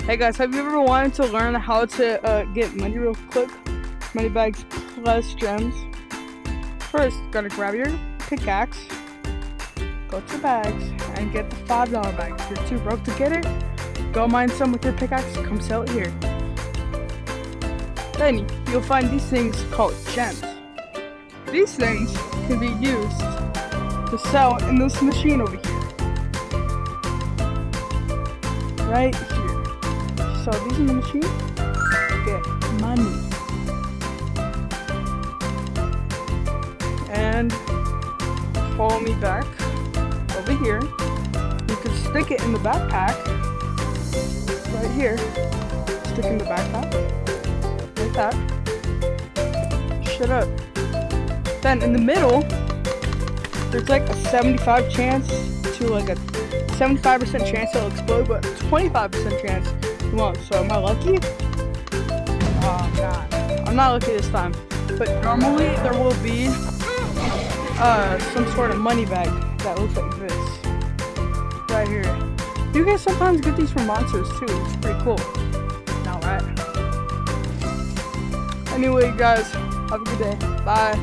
Hey guys, have you ever wanted to learn how to get money real quick? Money bags plus gems. First, gotta grab your pickaxe, go to bags, and get the $5 bag. If you're too broke to get it, go mine some with your pickaxe, come sell it here. Then you'll find these things called gems. These things can be used to sell in this machine over here. Right here. So these in the machine, get money. And follow me back over here. You can stick it in the backpack. Right here. Stick in the backpack. Like that. Shut up. Then in the middle, there's like a 75% chance it'll explode, but 25% chance it won't. So am I lucky? Oh god, I'm not lucky this time. But normally there will be some sort of money bag that looks like this right here. You can sometimes get these from monsters too. It's pretty cool. Now, right? Anyway, guys, have a good day. Bye.